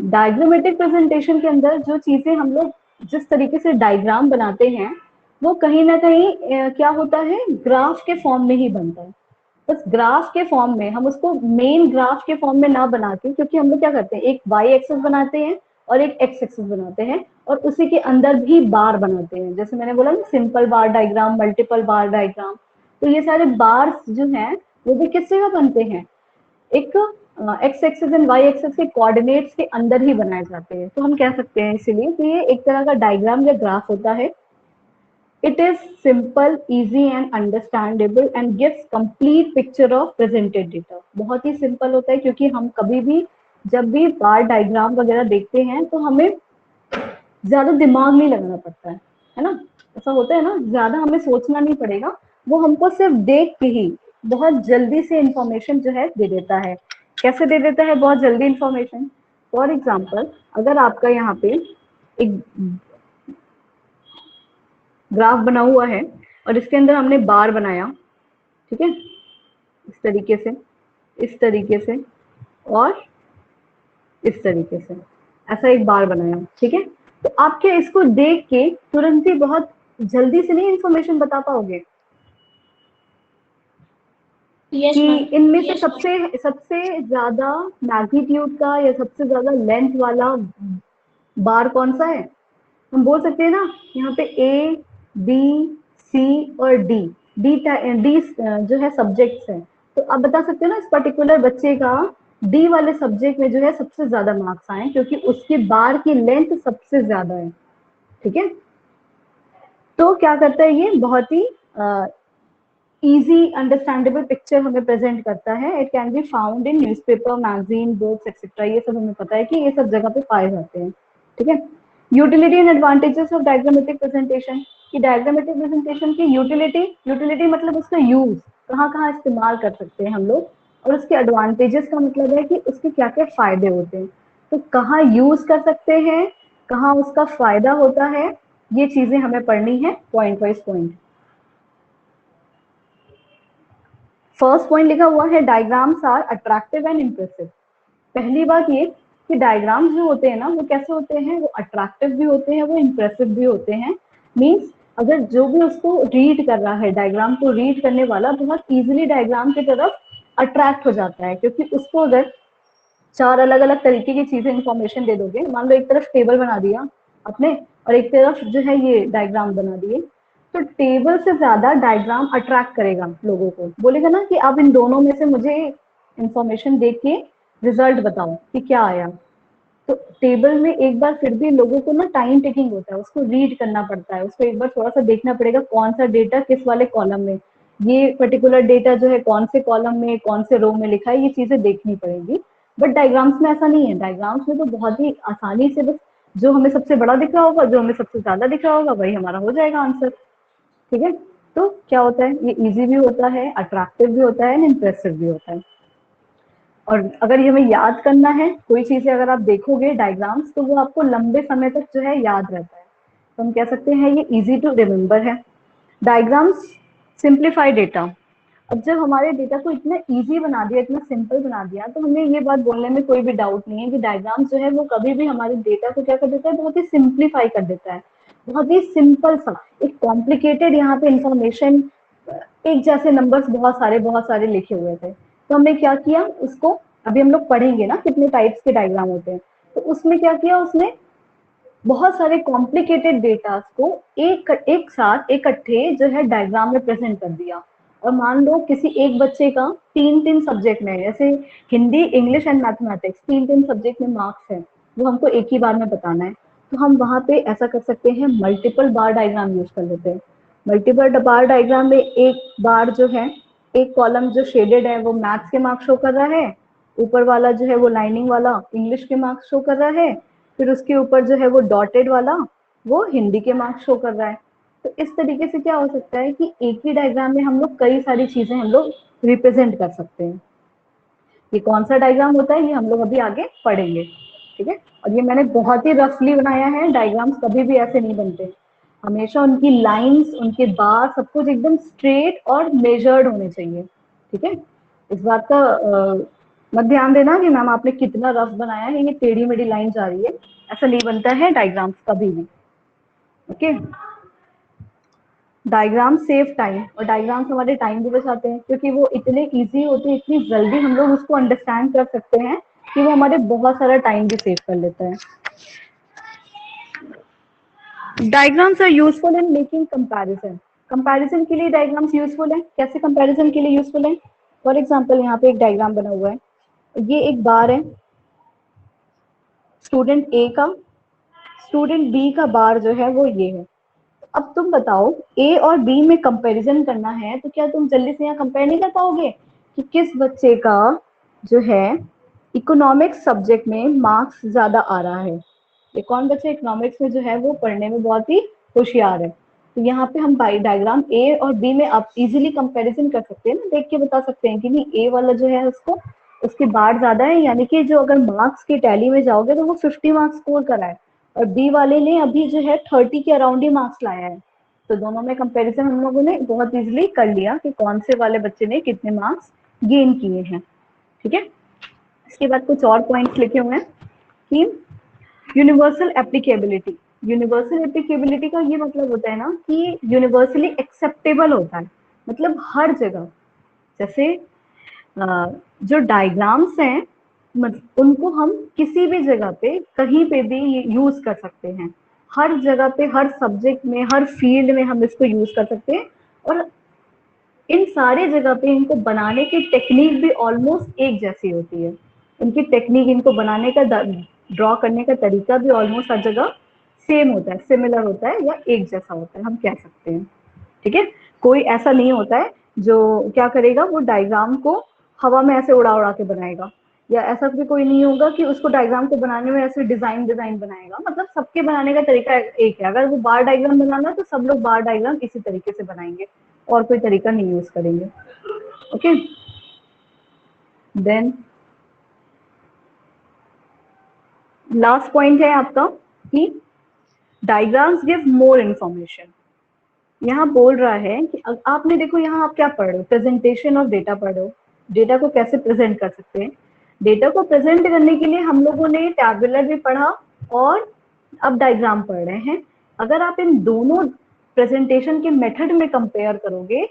Diagrammatic presentation के अंदर जो चीजें हम लोग जिस तरीके से डायग्राम बनाते हैं वो कहीं ना कहीं क्या होता है, ग्राफ के फॉर्म में ही बनता है। बस ग्राफ के फॉर्म में, हम उसको मेन ग्राफ के फॉर्म में ना बना के, क्योंकि हम लोग क्या करते हैं, एक वाई एक्सेस बनाते हैं और एक एक्स एक्सेस बनाते हैं और उसी के अंदर भी बार बनाते हैं। जैसे मैंने बोला ना, सिंपल बार डायग्राम, मल्टीपल बार डायग्राम, तो ये सारे बार्स जो हैं वो भी किस जगह बनते हैं, एक X axis and Y axis के कोऑर्डिनेट्स के अंदर ही बनाए जाते हैं। तो हम कह सकते हैं इसीलिए कि ये एक तरह का डायग्राम या ग्राफ होता है। It is simple, easy and understandable and gives complete picture of presented data। बहुत ही सिंपल होता है, क्योंकि हम कभी भी जब भी बार डायग्राम वगैरह देखते हैं तो हमें ज्यादा दिमाग नहीं लगाना पड़ता है ना। ऐसा होता है ना, ज्यादा हमें सोचना नहीं पड़ेगा, वो हमको सिर्फ देख के ही बहुत जल्दी से इंफॉर्मेशन जो है दे देता है। कैसे दे देता है बहुत जल्दी इंफॉर्मेशन? फॉर एग्जाम्पल, अगर आपका यहाँ पे एक ग्राफ बना हुआ है और इसके अंदर हमने बार बनाया, ठीक है, इस तरीके से, इस तरीके से और इस तरीके से, ऐसा एक बार बनाया, ठीक है। तो आप क्या इसको देख के तुरंत ही बहुत जल्दी से नहीं इंफॉर्मेशन बता पाओगे कि इनमें से सबसे सबसे ज्यादा मैग्नीट्यूड का या सबसे ज्यादा लेंथ वाला बार कौन सा है? हम बोल सकते हैं ना, यहाँ पे ए, बी, सी और डी, डी डी जो है सब्जेक्ट्स है। तो आप बता सकते हो ना इस पर्टिकुलर बच्चे का डी वाले सब्जेक्ट में जो है सबसे ज्यादा मार्क्स आए, क्योंकि उसके बार की लेंथ सबसे ज्यादा है, ठीक है। तो क्या करता है, ये बहुत ही इजी अंडरस्टैंडेबल पिक्चर हमें प्रेजेंट करता है। It can be found in newspaper, magazine, books etcetera. ये सब हमें पता है कि ये सब जगह पे पाए जाते हैं, ठीक है। Utility and advantages of diagrammatic presentation, कि डायग्रामेटिक प्रेजेंटेशन की यूटिलिटी, यूटिलिटी मतलब उसका यूज, कहाँ कहाँ इस्तेमाल कर सकते हैं हम लोग, और उसके एडवांटेजेस का मतलब है कि उसके क्या क्या फायदे होते हैं। तो कहाँ यूज कर सकते हैं, कहाँ उसका फायदा होता है, ये चीजें हमें पढ़नी है point wise point. First point लिखा हुआ है, diagrams are attractive and impressive. पहली बात ये कि डायग्राम्स जो होते हैं ना वो कैसे होते हैं, वो अट्रैक्टिव भी होते हैं, वो इम्प्रेसिव भी होते हैं। मीन्स अगर जो भी उसको रीड कर रहा है, डायग्राम को रीड करने वाला बहुत इजीली डायग्राम की तरफ अट्रैक्ट हो जाता है, क्योंकि उसको अगर चार अलग अलग तरीके की चीजें इंफॉर्मेशन दे दोगे, मान लो एक तरफ टेबल बना दिया आपने और एक तरफ जो है ये डायग्राम बना दिए, तो टेबल से ज्यादा डायग्राम अट्रैक्ट करेगा लोगों को, बोलेगा ना कि आप इन दोनों में से मुझे इंफॉर्मेशन देख के रिजल्ट बताओ कि क्या आया। तो टेबल में एक बार फिर भी लोगों को ना टाइम टेकिंग होता है, उसको रीड करना पड़ता है, उसको एक बार थोड़ा सा देखना पड़ेगा कौन सा डेटा किस वाले कॉलम में, ये पर्टिकुलर डेटा जो है कौन से कॉलम में कौन से रो में लिखा है, ये चीजें देखनी पड़ेगी। बट डायग्राम्स में ऐसा नहीं है, डायग्राम्स में तो बहुत ही आसानी से बस जो हमें सबसे बड़ा दिख रहा होगा, जो हमें सबसे ज्यादा दिख रहा होगा, वही हमारा हो जाएगा आंसर, ठीक है। तो क्या होता है, ये इजी भी होता है, अट्रैक्टिव भी होता है, इंप्रेसिव भी होता है। और अगर ये हमें याद करना है कोई चीजें, अगर आप देखोगे डायग्राम्स तो वो आपको लंबे समय तक जो है याद रहता है, तो हम कह सकते हैं ये इजी टू रिमेम्बर है। Diagrams simplify data. अब जब हमारे डेटा को इतना इजी बना दिया, इतना सिंपल बना दिया, तो हमें ये बात बोलने में कोई भी डाउट नहीं है कि डायग्राम जो है वो कभी भी हमारे डेटा को क्या कर देता है, बहुत ही सिंप्लीफाई कर देता है। बहुत ही सिंपल सा, एक कॉम्प्लिकेटेड यहाँ पे इंफॉर्मेशन, एक जैसे नंबर्स बहुत सारे लिखे हुए थे, तो हमने क्या किया उसको, अभी हम लोग पढ़ेंगे ना कितने टाइप्स के डायग्राम होते हैं, तो उसमें क्या किया उसने, बहुत सारे कॉम्प्लिकेटेड डेटा को एक साथ इकट्ठे जो है डायग्राम में प्रेजेंट कर दिया। और मान लो किसी एक बच्चे का तीन तीन सब्जेक्ट में, जैसे हिंदी, इंग्लिश एंड मैथमेटिक्स, तीन तीन सब्जेक्ट में मार्क्स है, वो हमको एक ही बार में बताना है, तो हम वहां पे ऐसा कर सकते हैं, मल्टीपल बार डायग्राम यूज कर लेते हैं। मल्टीपल बार डायग्राम में एक बार जो है, एक कॉलम जो शेडेड है वो मैथ्स के मार्क्स शो कर रहा है, ऊपर वाला जो है वो लाइनिंग वाला इंग्लिश के मार्क्स शो कर रहा है, फिर उसके ऊपर जो है वो डॉटेड वाला वो हिंदी के मार्क्स शो कर रहा है। तो इस तरीके से क्या हो सकता है कि एक ही डायग्राम में हम लोग कई सारी चीजें हम लोग रिप्रेजेंट कर सकते हैं। ये कौन सा डायग्राम होता है ये हम लोग अभी आगे पढ़ेंगे, ठीक है। और ये मैंने बहुत ही रफली बनाया है, डायग्राम्स कभी भी ऐसे नहीं बनते, हमेशा उनकी लाइंस, उनके बार, सब कुछ एकदम स्ट्रेट और मेजर्ड होने चाहिए, ठीक है। इस बात का मत ध्यान देना कि मैम आपने कितना रफ बनाया है, ये टेढ़ी मेढ़ी लाइन जा रही है, ऐसा नहीं बनता है डायग्राम्स कभी भी। ओके, डायग्राम सेव टाइम, और डायग्राम्स हमारे टाइम भी बचाते हैं क्योंकि वो इतने इजी होते हैं, इतनी जल्दी हम लोग उसको अंडरस्टैंड कर सकते हैं कि वो हमारे बहुत सारा टाइम भी सेव कर लेता है। Diagrams are useful in making comparison. Comparison के लिए डायग्राम्स यूजफुल है। कैसे कंपैरिजन के लिए यूजफुल है? फॉर एग्जांपल यहाँ पे एक डायग्राम बना हुआ है, ये एक बार है, स्टूडेंट ए का, स्टूडेंट बी का बार जो है वो ये है। अब तुम बताओ, ए और बी में कंपैरिजन करना है तो क्या तुम जल्दी से यहाँ कंपेयर नहीं कर पाओगे कि किस बच्चे का जो है इकोनॉमिक्स सब्जेक्ट में मार्क्स ज्यादा आ रहा है? ये कौन बच्चा इकोनॉमिक्स में जो है वो पढ़ने में बहुत ही होशियार है। तो यहाँ पे हम डायग्राम ए और बी में आप इजीली कंपैरिजन कर सकते हैं ना, देख के बता सकते हैं कि नहीं ए वाला जो है उसको उसकी बार ज्यादा है, यानी कि जो अगर मार्क्स की टैली में जाओगे तो वो 50 मार्क्स स्कोर करा है, और बी वाले ने अभी जो है 30 के अराउंड ही मार्क्स लाया है। तो दोनों में कंपैरिजन हम लोगों ने बहुत इजीली कर लिया कि कौन से वाले बच्चे ने कितने मार्क्स गेन किए हैं। ठीक है, इसके बाद कुछ और पॉइंट्स लिखे हुए हैं कि यूनिवर्सल एप्लीकेबिलिटी। यूनिवर्सल एप्लीकेबिलिटी का ये मतलब होता है ना कि यूनिवर्सली एक्सेप्टेबल होता है, मतलब हर जगह। जैसे जो डायग्राम्स हैं उनको हम किसी भी जगह पे कहीं पे भी यूज कर सकते हैं, हर जगह पे, हर सब्जेक्ट में, हर फील्ड में हम इसको यूज कर सकते हैं। और इन सारे जगह पे इनको बनाने की टेक्निक भी ऑलमोस्ट एक जैसी होती है। इनकी टेक्निक, इनको बनाने का, ड्रॉ करने का तरीका भी ऑलमोस्ट हर जगह सेम होता है, सिमिलर होता है, या एक जैसा होता है, हम कह सकते हैं। ठीक है, कोई ऐसा नहीं होता है जो क्या करेगा, वो डायग्राम को हवा में ऐसे उड़ा उड़ा के बनाएगा, या ऐसा भी कोई नहीं होगा कि उसको डायग्राम को बनाने में ऐसे डिजाइन डिजाइन बनाएगा। मतलब सबके बनाने का तरीका एक है। अगर वो बार डायग्राम बनाना है तो सब लोग बार डायग्राम इसी तरीके से बनाएंगे और कोई तरीका नहीं यूज करेंगे। ओके, देन लास्ट पॉइंट है आपका कि डायग्राम्स गिव मोर इंफॉर्मेशन। यहाँ बोल रहा है कि आपने देखो यहाँ आप क्या पढ़ रहे हो, प्रेजेंटेशन और डेटा पढ़ रहे हो, डेटा को कैसे प्रेजेंट कर सकते हैं। डेटा को प्रेजेंट करने के लिए हम लोगों ने टैबुलर भी पढ़ा और अब डायग्राम पढ़ रहे हैं। अगर आप इन दोनों प्रेजेंटेशन के मेथड में कंपेयर करोगे,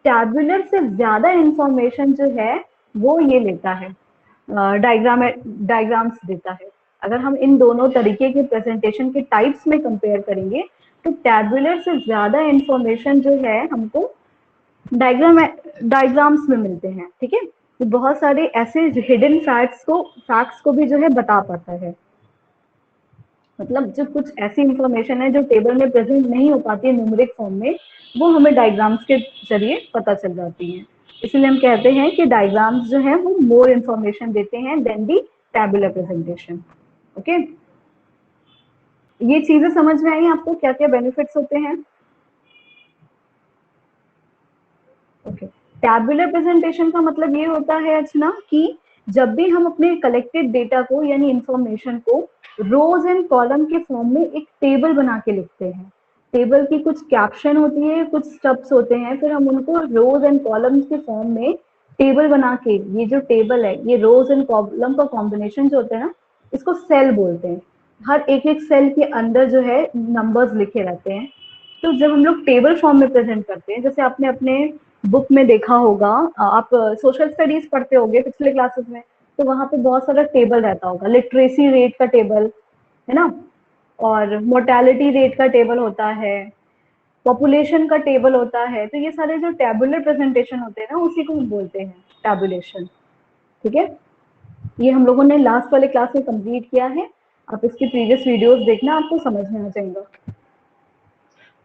टैबुलर से ज्यादा इंफॉर्मेशन जो है वो ये लेता है, डायग्राम्स देता है। अगर हम इन दोनों तरीके के प्रेजेंटेशन के टाइप्स में कंपेयर करेंगे तो टैबुलर से ज्यादा इंफॉर्मेशन जो है हमको डायग्राम्स में मिलते हैं। ठीक है, तो बहुत सारे ऐसे हिडन फैक्ट्स को भी जो है बता पाता है। मतलब जो कुछ ऐसी इंफॉर्मेशन है जो टेबल में प्रेजेंट नहीं हो पाती है न्यूमेरिक फॉर्म में, वो हमें डायग्राम्स के जरिए पता चल जाती है। इसलिए हम कहते हैं कि डायग्राम्स जो है वो मोर इंफॉर्मेशन देते हैं देन दी टैबुलर प्रेजेंटेशन। ओके, ये चीजें समझ में आई आपको, क्या क्या बेनिफिट्स होते हैं? ओके, टैबुलर प्रेजेंटेशन का मतलब ये होता है अर्चना कि जब भी हम अपने कलेक्टेड डेटा को यानी इंफॉर्मेशन को रोज एंड कॉलम के फॉर्म में एक टेबल बना के लिखते हैं। टेबल की कुछ कैप्शन होती है, कुछ स्टेप्स होते हैं, फिर हम उनको रोज एंड कॉलम्स के फॉर्म में टेबल बना के, ये जो टेबल है ये रोज एंड कॉलम का कॉम्बिनेशन जो होता है ना, इसको सेल बोलते हैं। हर एक एक सेल के अंदर जो है नंबर्स लिखे रहते हैं। तो जब हम लोग टेबल फॉर्म में प्रेजेंट करते हैं, जैसे आपने अपने बुक में देखा होगा, आप सोशल स्टडीज पढ़ते होंगे पिछले क्लासेस में, तो वहां पे बहुत सारा टेबल रहता होगा, लिटरेसी रेट का टेबल है ना, और मोर्टेलिटी रेट का टेबल होता है, पॉपुलेशन का टेबल होता है। तो ये सारे जो टेबुलर प्रेजेंटेशन होते हैं ना, उसी को हम बोलते हैं टेबुलेशन। ठीक है, ये हम लोगों ने लास्ट वाले क्लास में कंप्लीट किया है। आप इसकी प्रीवियस वीडियोस देखना, आपको समझ में आ जाएगा।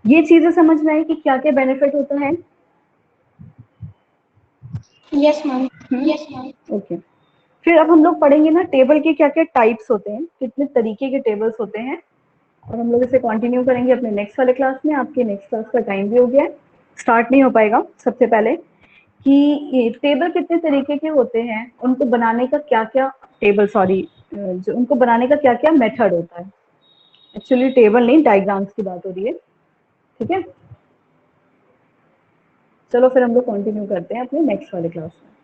ये चीजें समझ में आई कि क्या क्या बेनिफिट होता है? Yes ma'am, yes ma'am. Okay, फिर अब हम लोग पढ़ेंगे ना टेबल के क्या क्या टाइप्स होते हैं, कितने तरीके के टेबल्स होते हैं, और हम लोग इसे कंटिन्यू करेंगे अपने नेक्स्ट वाले क्लास में। आपके नेक्स्ट क्लास का टाइम भी हो गया है, स्टार्ट नहीं हो पाएगा। सबसे पहले कि ये टेबल कितने तरीके के होते हैं, उनको बनाने का क्या क्या, टेबल सॉरी, जो उनको बनाने का क्या क्या मेथड होता है। एक्चुअली टेबल नहीं, डायग्राम्स की बात हो रही है। ठीक है, चलो फिर हम लोग कंटिन्यू करते हैं अपने नेक्स्ट वाले क्लास में।